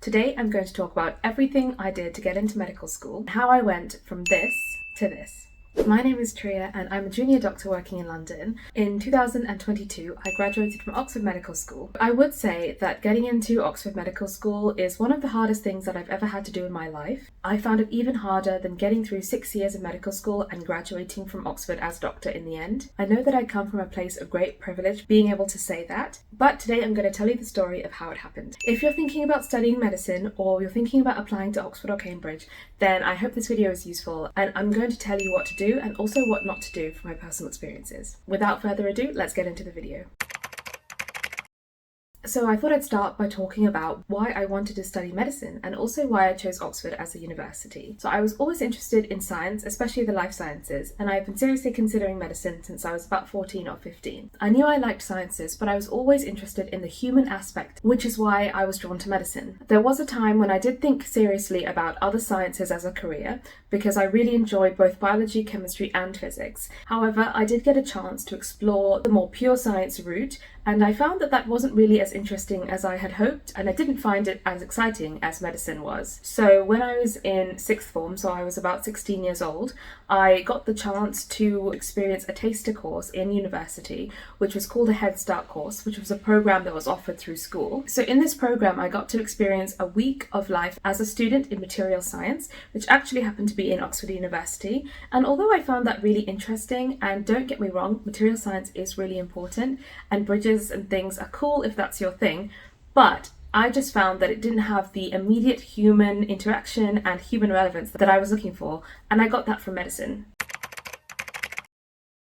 Today I'm going to talk about everything I did to get into medical school and how I went from this to this. My name is Triya and I'm a junior doctor working in London. In 2022, I graduated from Oxford Medical School. I would say that getting into Oxford Medical School is one of the hardest things that I've ever had to do in my life. I found it even harder than getting through 6 years of medical school and graduating from Oxford as doctor in the end. I know that I come from a place of great privilege being able to say that, but today I'm going to tell you the story of how it happened. If you're thinking about studying medicine or you're thinking about applying to Oxford or Cambridge, then I hope this video is useful and I'm going to tell you what to do and also what not to do from my personal experiences. Without further ado, let's get into the video. So I thought I'd start by talking about why I wanted to study medicine and also why I chose Oxford as a university. So I was always interested in science, especially the life sciences, and I've been seriously considering medicine since I was about 14 or 15. I knew I liked sciences, but I was always interested in the human aspect, which is why I was drawn to medicine. There was a time when I did think seriously about other sciences as a career, because I really enjoyed both biology, chemistry and physics. However, I did get a chance to explore the more pure science route, and I found that wasn't really as interesting as I had hoped, and I didn't find it as exciting as medicine was. So when I was in sixth form, so I was about 16 years old, I got the chance to experience a taster course in university, which was called a Head Start course, which was a program that was offered through school. So in this program, I got to experience a week of life as a student in material science, which actually happened to be in Oxford University. And although I found that really interesting, and don't get me wrong, material science is really important, and bridges and things are cool if that's your thing, but I just found that it didn't have the immediate human interaction and human relevance that I was looking for, and I got that from medicine.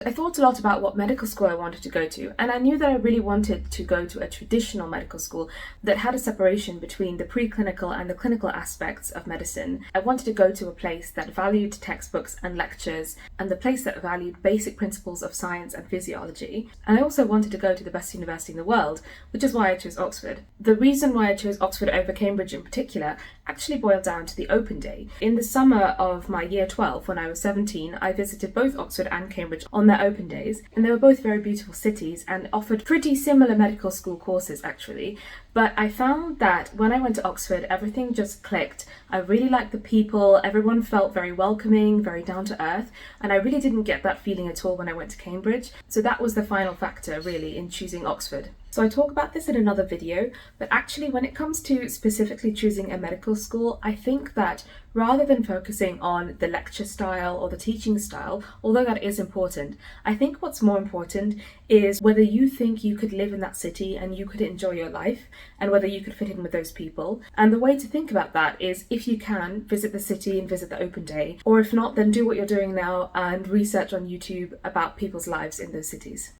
I thought a lot about what medical school I wanted to go to, and I knew that I really wanted to go to a traditional medical school that had a separation between the preclinical and the clinical aspects of medicine. I wanted to go to a place that valued textbooks and lectures, and the place that valued basic principles of science and physiology. And I also wanted to go to the best university in the world, which is why I chose Oxford. The reason why I chose Oxford over Cambridge in particular actually boiled down to the open day. In the summer of my year 12, when I was 17, I visited both Oxford and Cambridge on their open days, and they were both very beautiful cities and offered pretty similar medical school courses actually. But I found that when I went to Oxford, everything just clicked. I really liked the people, everyone felt very welcoming, very down to earth, and I really didn't get that feeling at all when I went to Cambridge. So that was the final factor really in choosing Oxford. So I talk about this in another video, but actually when it comes to specifically choosing a medical school, I think that rather than focusing on the lecture style or the teaching style, although that is important, I think what's more important is whether you think you could live in that city and you could enjoy your life, and whether you could fit in with those people. And the way to think about that is, if you can, visit the city and visit the open day, or if not, then do what you're doing now and research on YouTube about people's lives in those cities.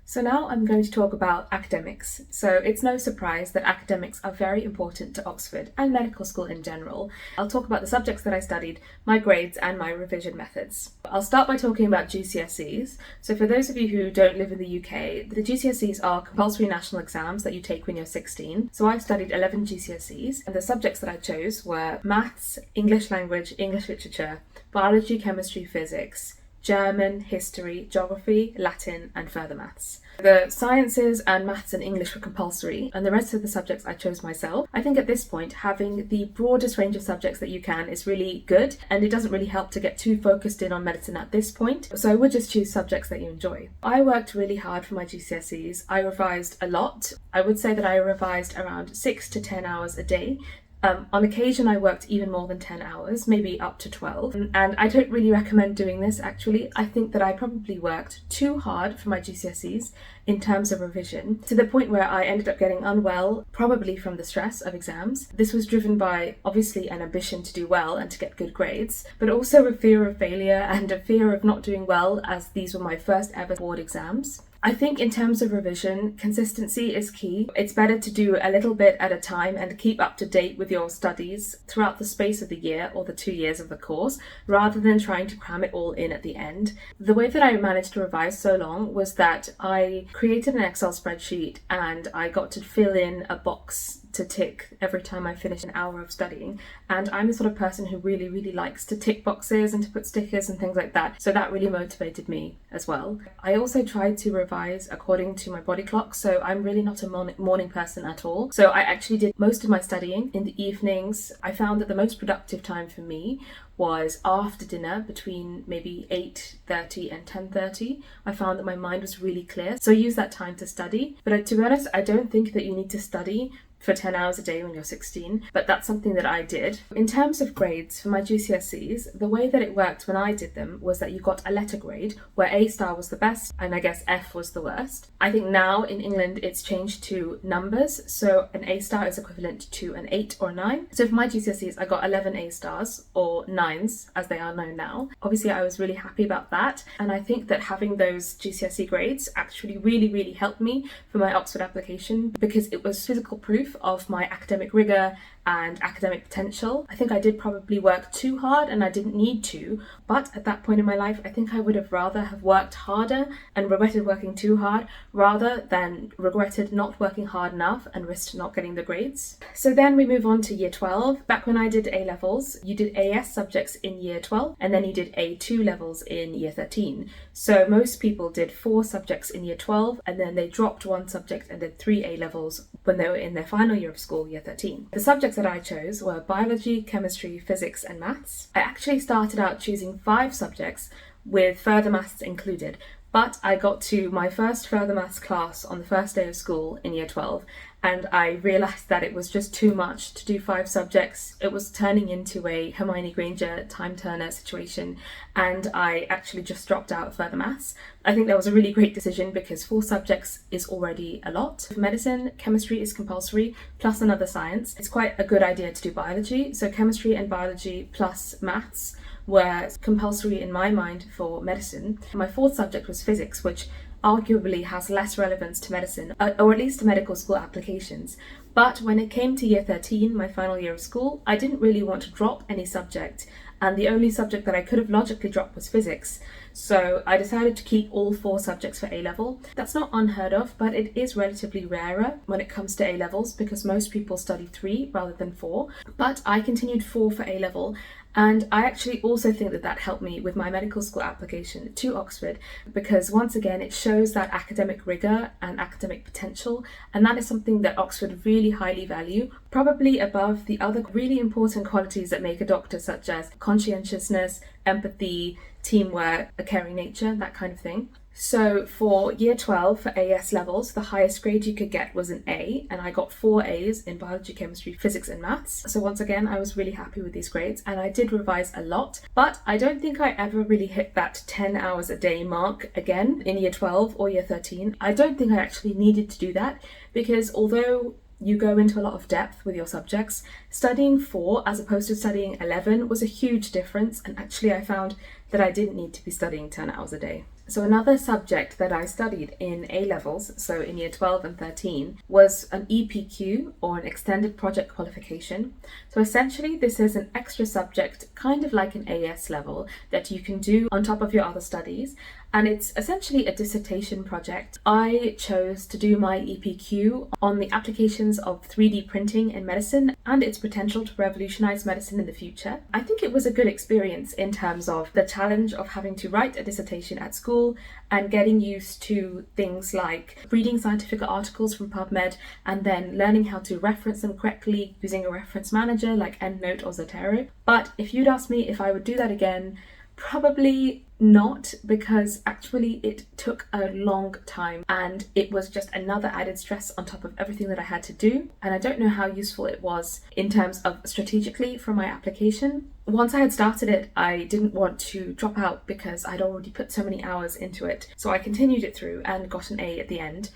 So now I'm going to talk about academics. So it's no surprise that academics are very important to Oxford and medical school in general. I'll talk about the subjects that I studied, my grades and my revision methods. I'll start by talking about GCSEs. So for those of you who don't live in the UK, the GCSEs are compulsory national exams that you take when you're 16. So I studied 11 GCSEs, and the subjects that I chose were maths, English language, English literature, biology, chemistry, physics, German, history, geography, Latin and further maths. The sciences and maths and English were compulsory, and the rest of the subjects I chose myself. I think at this point having the broadest range of subjects that you can is really good, and it doesn't really help to get too focused in on medicine at this point, so I would just choose subjects that you enjoy. I worked really hard for my GCSEs. I revised a lot. I would say that I revised around 6 to 10 hours a day. On occasion I worked even more than 10 hours, maybe up to 12, and I don't really recommend doing this actually. I think that I probably worked too hard for my GCSEs in terms of revision, to the point where I ended up getting unwell, probably from the stress of exams. This was driven by obviously an ambition to do well and to get good grades, but also a fear of failure and a fear of not doing well, as these were my first ever board exams. I think in terms of revision, consistency is key. It's better to do a little bit at a time and keep up to date with your studies throughout the space of the year or the 2 years of the course, rather than trying to cram it all in at the end. The way that I managed to revise so long was that I created an Excel spreadsheet and I got to fill in a box to tick every time I finish an hour of studying, and I'm the sort of person who really likes to tick boxes and to put stickers and things like that, so that really motivated me as well. I also tried to revise according to my body clock, so I'm really not a morning person at all. So I actually did most of my studying in the evenings. I found that the most productive time for me was after dinner, between maybe 8:30 and 10:30. I found that my mind was really clear, so I used that time to study. But to be honest, I don't think that you need to study for 10 hours a day when you're 16, but that's something that I did. In terms of grades for my GCSEs, the way that it worked when I did them was that you got a letter grade, where A star was the best and I guess F was the worst. I think now in England it's changed to numbers, so an A star is equivalent to an 8 or 9. So for my GCSEs I got 11 A stars, or 9s as they are known now. Obviously I was really happy about that, and I think that having those GCSE grades actually really helped me for my Oxford application, because it was physical proof of my academic rigour and academic potential. I think I did probably work too hard and I didn't need to, but at that point in my life I think I would have rather have worked harder and regretted working too hard rather than regretted not working hard enough and risked not getting the grades. So then we move on to year 12. Back when I did A levels, you did AS subjects in year 12 and then you did A2 levels in year 13. So most people did 4 subjects in year 12 and then they dropped 1 subject and did 3 A levels when they were in their final year of school, year 13. The subjects that I chose were biology, chemistry, physics and maths. I actually started out choosing 5 subjects with further maths included, but I got to my first further maths class on the first day of school in year 12 and I realised that it was just too much to do 5 subjects. It was turning into a Hermione Granger time turner situation and I actually just dropped out of further maths. I think that was a really great decision because 4 subjects is already a lot. For medicine, chemistry is compulsory plus another science. It's quite a good idea to do biology, so chemistry and biology plus maths were compulsory in my mind for medicine. My 4th subject was physics, which arguably has less relevance to medicine, or at least to medical school applications. But when it came to year 13, my final year of school, I didn't really want to drop any subject, and the only subject that I could have logically dropped was physics. So I decided to keep all 4 subjects for A level. That's not unheard of, but it is relatively rarer when it comes to A levels because most people study 3 rather than 4. But I continued 4 for A level, and I actually also think that that helped me with my medical school application to Oxford, because once again it shows that academic rigour and academic potential, and that is something that Oxford really highly value, probably above the other really important qualities that make a doctor, such as conscientiousness, empathy, teamwork, a caring nature, that kind of thing. So for year 12 for AS levels, the highest grade you could get was an A, and I got 4 A's in biology, chemistry, physics and maths. So once again, I was really happy with these grades and I did revise a lot, but I don't think I ever really hit that 10 hours a day mark again in year 12 or year 13. I don't think I actually needed to do that because although you go into a lot of depth with your subjects, studying 4 as opposed to studying 11 was a huge difference, and actually I found that I didn't need to be studying 10 hours a day. So another subject that I studied in A levels, so in year 12 and 13, was an EPQ, or an extended project qualification. So essentially this is an extra subject, kind of like an AS level, that you can do on top of your other studies, and it's essentially a dissertation project. I chose to do my EPQ on the applications of 3D printing in medicine and its potential to revolutionise medicine in the future. I think it was a good experience in terms of the challenge of having to write a dissertation at school and getting used to things like reading scientific articles from PubMed and then learning how to reference them correctly using a reference manager like EndNote or Zotero. But if you'd asked me if I would do that again, probably not, because actually it took a long time and it was just another added stress on top of everything that I had to do, and I don't know how useful it was in terms of strategically for my application. Once I had started it, I didn't want to drop out because I'd already put so many hours into it, so I continued it through and got an A at the end.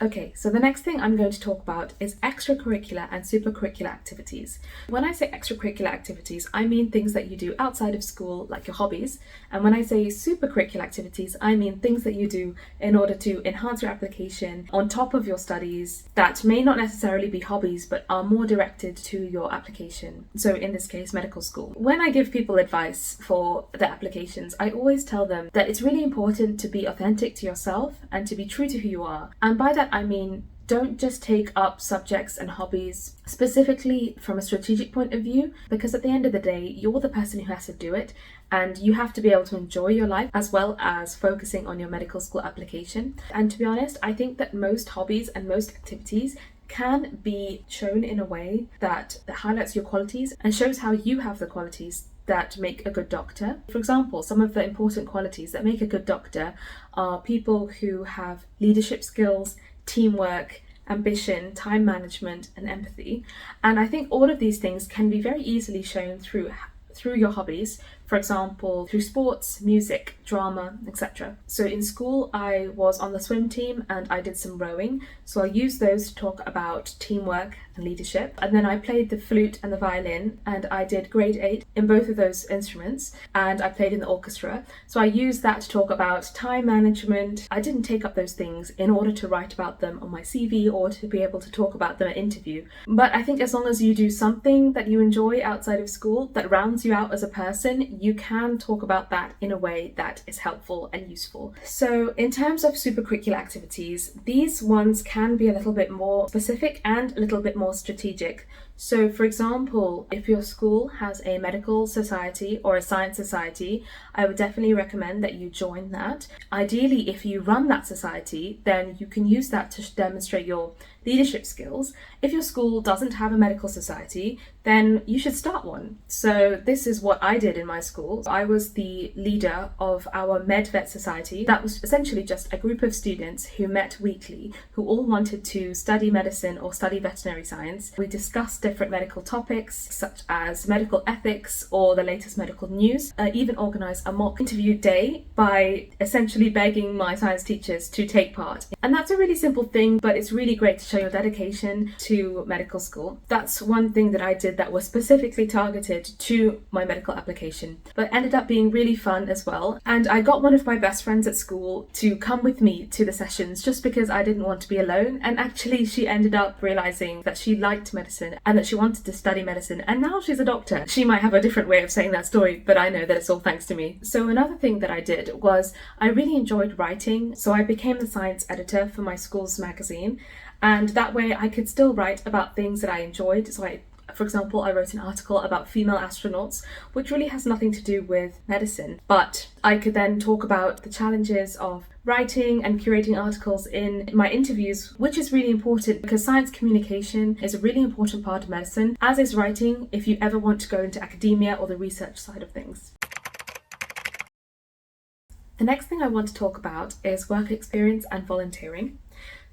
Okay, so the next thing I'm going to talk about is extracurricular and supercurricular activities. When I say extracurricular activities, I mean things that you do outside of school, like your hobbies. And when I say supercurricular activities, I mean things that you do in order to enhance your application on top of your studies that may not necessarily be hobbies, but are more directed to your application. So in this case, medical school. When I give people advice for their applications, I always tell them that it's really important to be authentic to yourself and to be true to who you are. And by that I mean Don't just take up subjects and hobbies specifically from a strategic point of view, because at the end of the day, you're the person who has to do it, and you have to be able to enjoy your life as well as focusing on your medical school application. And to be honest, I think that most hobbies and most activities can be shown in a way that highlights your qualities and shows how you have the qualities that make a good doctor. For example, some of the important qualities that make a good doctor are people who have leadership skills, teamwork, ambition, time management, and empathy. And I think all of these things can be very easily shown through your hobbies, for example, through sports, music, drama, etc. So in school, I was on the swim team and I did some rowing. So I used those to talk about teamwork and leadership. And then I played the flute and the violin, and I did grade 8 in both of those instruments, and I played in the orchestra. So I used that to talk about time management. I didn't take up those things in order to write about them on my CV or to be able to talk about them at interview. But I think as long as you do something that you enjoy outside of school that rounds you out as a person, you can talk about that in a way that is helpful and useful. So in terms of supercurricular activities, these ones can be a little bit more specific and a little bit more strategic. So for example, if your school has a medical society or a science society, I would definitely recommend that you join that. Ideally, if you run that society, then you can use that to demonstrate your leadership skills. If your school doesn't have a medical society, then you should start one. So this is what I did in my school. I was the leader of our MedVet society. That was essentially just a group of students who met weekly, who all wanted to study medicine or study veterinary science. We discussed different medical topics such as medical ethics or the latest medical news. Even organised a mock interview day by essentially begging my science teachers to take part. And that's a really simple thing, but it's really great to show your dedication to medical school. That's one thing that I did that was specifically targeted to my medical application, but ended up being really fun as well. And I got one of my best friends at school to come with me to the sessions just because I didn't want to be alone. And actually she ended up realising that she liked medicine and that she wanted to study medicine, and now she's a doctor. She might have a different way of saying that story, but I know that it's all thanks to me. So another thing that I did was I really enjoyed writing, so I became the science editor for my school's magazine, and that way I could still write about things that I enjoyed. So for example, I wrote an article about female astronauts, which really has nothing to do with medicine, but I could then talk about the challenges of writing and curating articles in my interviews, which is really important because science communication is a really important part of medicine, as is writing if you ever want to go into academia or the research side of things. The next thing I want to talk about is work experience and volunteering.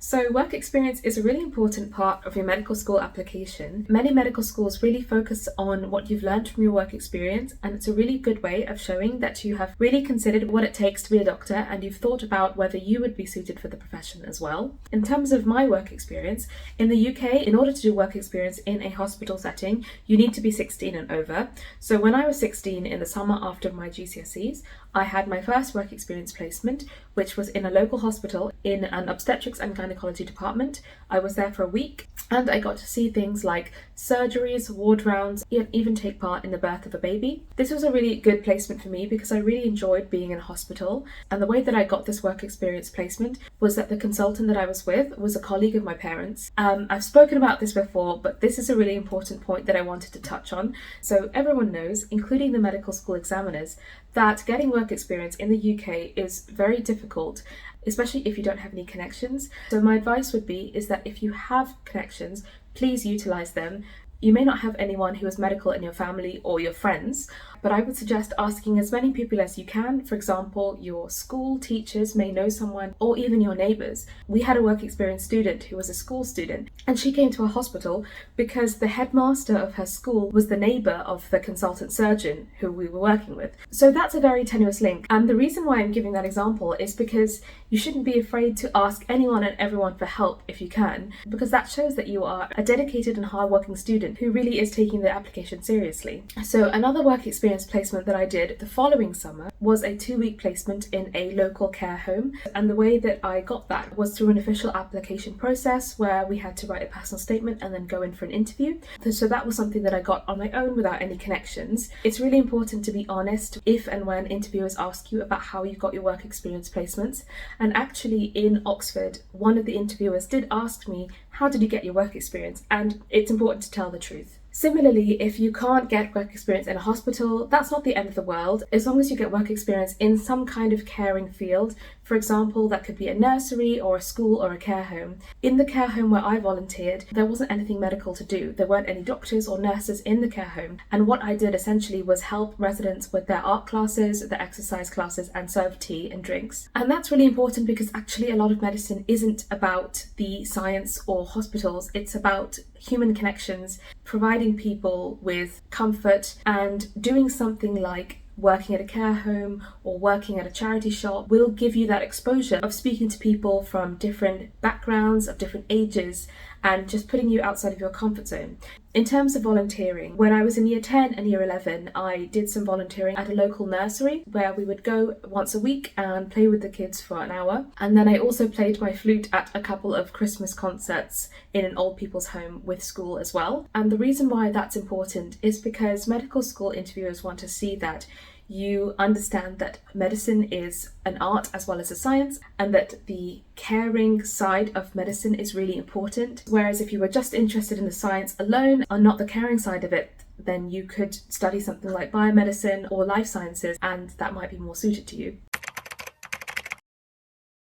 So work experience is a really important part of your medical school application. Many medical schools really focus on what you've learned from your work experience, and it's a really good way of showing that you have really considered what it takes to be a doctor and you've thought about whether you would be suited for the profession as well. In terms of my work experience, in the UK, in order to do work experience in a hospital setting, you need to be 16 and over. So when I was 16 in the summer after my GCSEs, I had my first work experience placement, which was in a local hospital in an obstetrics and gynecology department. I was there for a week and I got to see things like surgeries, ward rounds, and even take part in the birth of a baby. This was a really good placement for me because I really enjoyed being in a hospital. And the way that I got this work experience placement was that the consultant that I was with was a colleague of my parents. I've spoken about this before, but this is a really important point that I wanted to touch on. So everyone knows, including the medical school examiners, that getting work experience in the UK is very difficult, especially if you don't have any connections. So my advice would be is that if you have connections, please utilise them. You may not have anyone who is medical in your family or your friends, but I would suggest asking as many people as you can. For example, your school teachers may know someone, or even your neighbours. We had a work experience student who was a school student, and she came to a hospital because the headmaster of her school was the neighbour of the consultant surgeon who we were working with. So that's a very tenuous link. And the reason why I'm giving that example is because you shouldn't be afraid to ask anyone and everyone for help if you can, because that shows that you are a dedicated and hardworking student student who really is taking the application seriously. So another work experience placement that I did the following summer was a 2-week placement in a local care home. And the way that I got that was through an official application process where we had to write a personal statement and then go in for an interview. So that was something that I got on my own without any connections. It's really important to be honest if and when interviewers ask you about how you got your work experience placements. And actually in Oxford, one of the interviewers did ask me, how did you get your work experience? And it's important to tell the truth. Similarly, if you can't get work experience in a hospital, that's not the end of the world. As long as you get work experience in some kind of caring field, for example, that could be a nursery or a school or a care home. In the care home where I volunteered, there wasn't anything medical to do. There weren't any doctors or nurses in the care home. And what I did essentially was help residents with their art classes, their exercise classes, and serve tea and drinks. And that's really important because actually a lot of medicine isn't about the science or hospitals. It's about human connections, providing people with comfort, and doing something like working at a care home or working at a charity shop will give you that exposure of speaking to people from different backgrounds, of different ages, and just putting you outside of your comfort zone. In terms of volunteering, when I was in year 10 and year 11, I did some volunteering at a local nursery where we would go once a week and play with the kids for an hour. And then I also played my flute at a couple of Christmas concerts in an old people's home with school as well. And the reason why that's important is because medical school interviewers want to see that you understand that medicine is an art as well as a science, and that the caring side of medicine is really important. Whereas if you were just interested in the science alone and not the caring side of it, then you could study something like biomedicine or life sciences, and that might be more suited to you.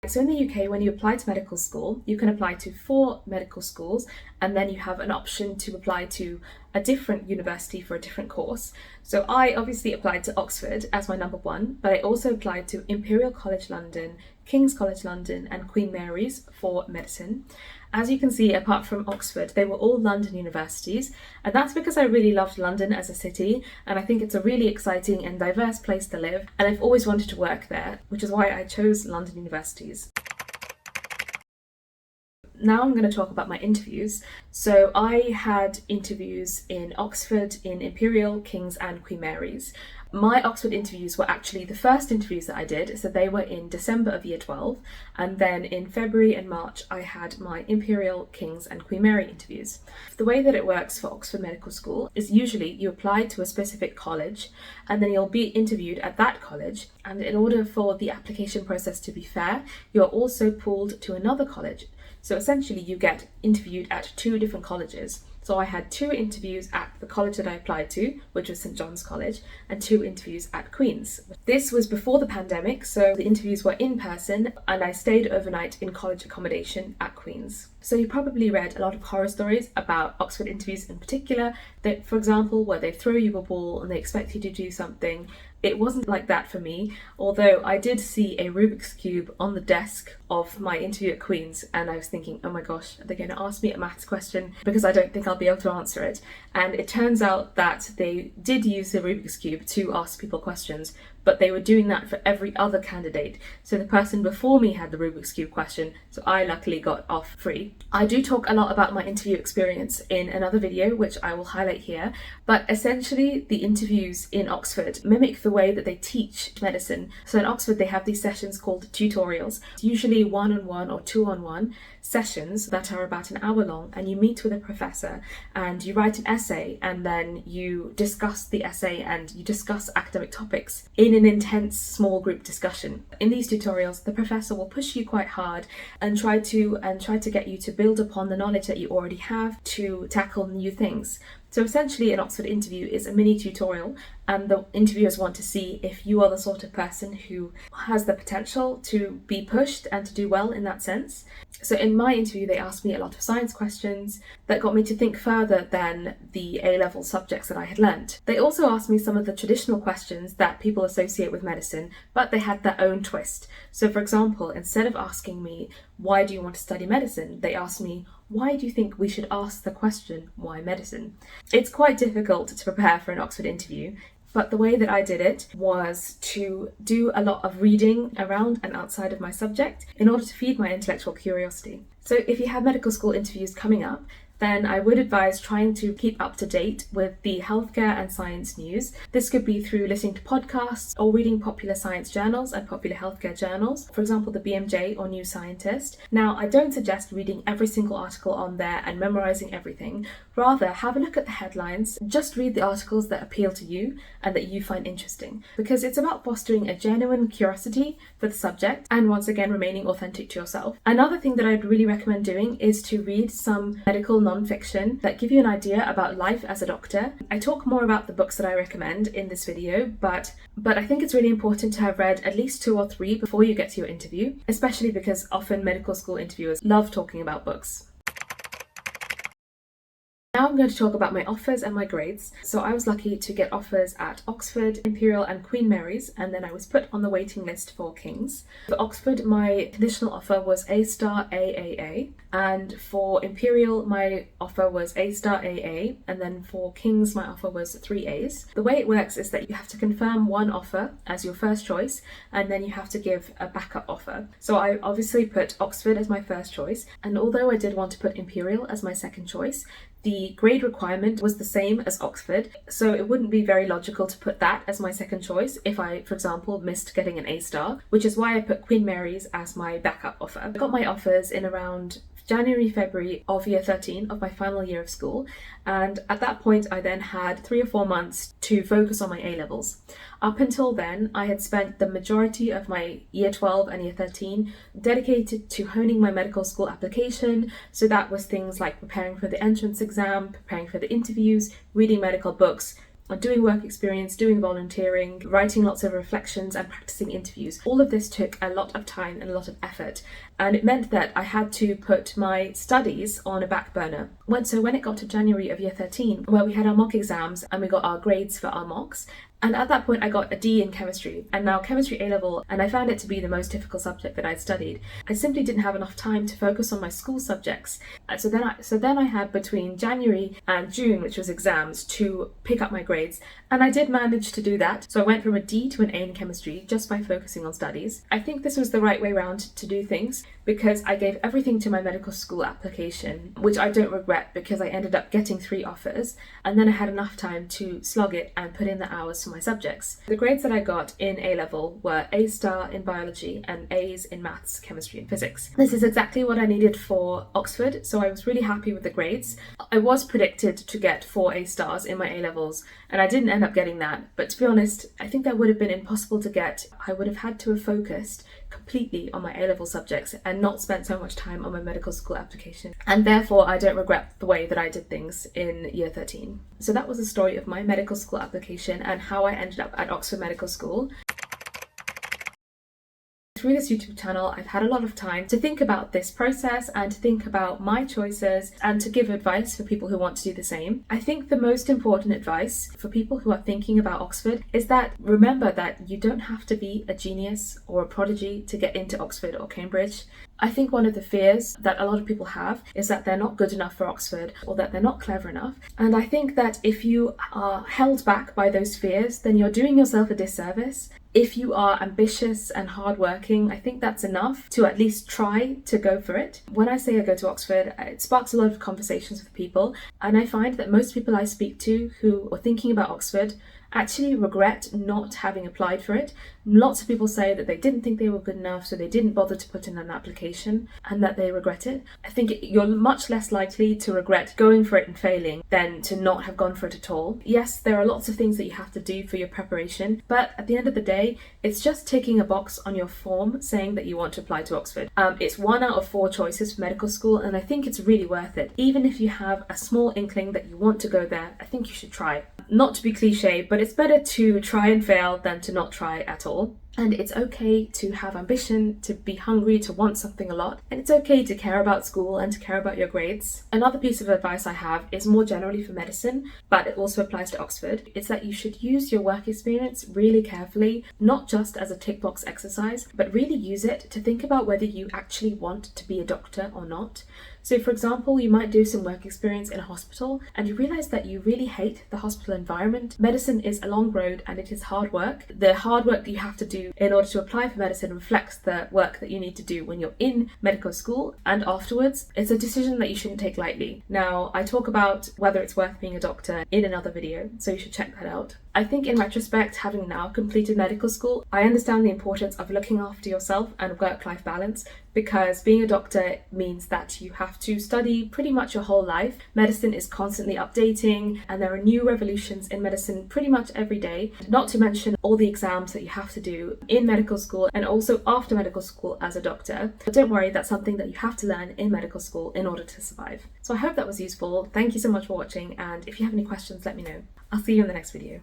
So in the UK, when you apply to medical school, you can apply to 4 medical schools, and then you have an option to apply to a different university for a different course. So I obviously applied to Oxford as my number 1, but I also applied to Imperial College London, King's College London, and Queen Mary's for medicine. As you can see, apart from Oxford, they were all London universities, and that's because I really loved London as a city, and I think it's a really exciting and diverse place to live, and I've always wanted to work there, which is why I chose London universities. Now I'm going to talk about my interviews. So I had interviews in Oxford, in Imperial, King's, and Queen Mary's. My Oxford interviews were actually the first interviews that I did, so they were in December of year 12, and then in February and March I had my Imperial, King's, and Queen Mary interviews. The way that it works for Oxford Medical School is usually you apply to a specific college and then you'll be interviewed at that college, and in order for the application process to be fair, you're also pooled to another college. So essentially you get interviewed at 2 different colleges. So I had 2 interviews at the college that I applied to, which was St John's College, and 2 interviews at Queen's. This was before the pandemic, so the interviews were in person, and I stayed overnight in college accommodation at Queen's. So you probably read a lot of horror stories about Oxford interviews in particular, that, for example, where they throw you a ball and they expect you to do something. It wasn't like that for me, although I did see a Rubik's Cube on the desk of my interview at Queen's, and I was thinking, oh my gosh, they're going to ask me a maths question because I don't think I'll be able to answer it. And it turns out that they did use the Rubik's Cube to ask people questions, but they were doing that for every other candidate. So the person before me had the Rubik's Cube question, so I luckily got off free. I do talk a lot about my interview experience in another video, which I will highlight here, but essentially the interviews in Oxford mimic the way that they teach medicine. So in Oxford they have these sessions called tutorials. It's usually 1-on-1 or 2-on-1 sessions that are about an hour long, and you meet with a professor and you write an essay, and then you discuss the essay and you discuss academic topics in an intense small group discussion. In these tutorials, the professor will push you quite hard and try to get you to build upon the knowledge that you already have to tackle new things. So essentially an Oxford interview is a mini tutorial, and the interviewers want to see if you are the sort of person who has the potential to be pushed and to do well in that sense. So in my interview they asked me a lot of science questions that got me to think further than the A Level subjects that I had learnt. They also asked me some of the traditional questions that people associate with medicine, but they had their own twist. So for example, instead of asking me, why do you want to study medicine? They asked me, why do you think we should ask the question, why medicine? It's quite difficult to prepare for an Oxford interview, but the way that I did it was to do a lot of reading around and outside of my subject in order to feed my intellectual curiosity. So if you have medical school interviews coming up, then I would advise trying to keep up to date with the healthcare and science news. This could be through listening to podcasts or reading popular science journals and popular healthcare journals, for example, the BMJ or New Scientist. Now, I don't suggest reading every single article on there and memorizing everything. Rather, have a look at the headlines, just read the articles that appeal to you and that you find interesting, because it's about fostering a genuine curiosity for the subject and once again remaining authentic to yourself. Another thing that I'd really recommend doing is to read some medical non-fiction that give you an idea about life as a doctor. I talk more about the books that I recommend in this video, but I think it's really important to have read at least 2 or 3 before you get to your interview, especially because often medical school interviewers love talking about books. Now I'm going to talk about my offers and my grades. So I was lucky to get offers at Oxford, Imperial and Queen Mary's, and then I was put on the waiting list for King's. For Oxford, my conditional offer was A star AAA, and for Imperial, my offer was A star AA, and then for King's, my offer was 3 A's. The way it works is that you have to confirm one offer as your first choice, and then you have to give a backup offer. So I obviously put Oxford as my first choice, and although I did want to put Imperial as my second choice, the grade requirement was the same as Oxford, so it wouldn't be very logical to put that as my second choice if I, for example, missed getting an A star, which is why I put Queen Mary's as my backup offer. I got my offers in around January, February of year 13 of my final year of school, and at that point I then had 3 or 4 months to focus on my A levels. Up until then, I had spent the majority of my year 12 and year 13 dedicated to honing my medical school application, so that was things like preparing for the entrance exam, preparing for the interviews, reading medical books, doing work experience, doing volunteering, writing lots of reflections and practicing interviews. All of this took a lot of time and a lot of effort, and it meant that I had to put my studies on a back burner. So when it got to January of year 13, where we had our mock exams and we got our grades for our mocks, and at that point I got a D in chemistry, and now chemistry A level, and I found it to be the most difficult subject that I'd studied. I simply didn't have enough time to focus on my school subjects. So then I had between January and June, which was exams, to pick up my grades, and I did manage to do that. So I went from a D to an A in chemistry just by focusing on studies. I think this was the right way round to do things, because I gave everything to my medical school application, which I don't regret because I ended up getting 3 offers, and then I had enough time to slog it and put in the hours for my subjects. The grades that I got in A level were A star in biology and A's in maths, chemistry and physics. This is exactly what I needed for Oxford, so I was really happy with the grades. I was predicted to get 4 A stars in my A levels, and I didn't end up getting that, but to be honest, I think that would have been impossible to get. I would have had to have focused completely on my A-level subjects and not spent so much time on my medical school application, and therefore I don't regret the way that I did things in year 13. So that was the story of my medical school application and how I ended up at Oxford Medical School. Through this YouTube channel, I've had a lot of time to think about this process and to think about my choices and to give advice for people who want to do the same. I think the most important advice for people who are thinking about Oxford is that remember that you don't have to be a genius or a prodigy to get into Oxford or Cambridge. I think one of the fears that a lot of people have is that they're not good enough for Oxford or that they're not clever enough. And I think that if you are held back by those fears, then you're doing yourself a disservice. If you are ambitious and hardworking, I think that's enough to at least try to go for it. When I say I go to Oxford, it sparks a lot of conversations with people, and I find that most people I speak to who are thinking about Oxford actually regret not having applied for it. Lots of people say that they didn't think they were good enough, so they didn't bother to put in an application and that they regret it. I think you're much less likely to regret going for it and failing than to not have gone for it at all. Yes, there are lots of things that you have to do for your preparation, but at the end of the day, it's just ticking a box on your form saying that you want to apply to Oxford. It's 1 out of 4 choices for medical school, and I think it's really worth it. Even if you have a small inkling that you want to go there, I think you should try. Not to be cliche, but it's better to try and fail than to not try at all. And it's okay to have ambition, to be hungry, to want something a lot. And it's okay to care about school and to care about your grades. Another piece of advice I have is more generally for medicine, but it also applies to Oxford. It's that you should use your work experience really carefully, not just as a tick box exercise, but really use it to think about whether you actually want to be a doctor or not. So for example, you might do some work experience in a hospital and you realize that you really hate the hospital environment. Medicine is a long road and it is hard work. The hard work that you have to do in order to apply for medicine reflects the work that you need to do when you're in medical school and afterwards. It's a decision that you shouldn't take lightly. Now, I talk about whether it's worth being a doctor in another video, so you should check that out. I think in retrospect, having now completed medical school, I understand the importance of looking after yourself and work-life balance, because being a doctor means that you have to study pretty much your whole life. Medicine is constantly updating and there are new revolutions in medicine pretty much every day, not to mention all the exams that you have to do in medical school and also after medical school as a doctor. But don't worry, that's something that you have to learn in medical school in order to survive. So I hope that was useful. Thank you so much for watching, and if you have any questions, let me know. I'll see you in the next video.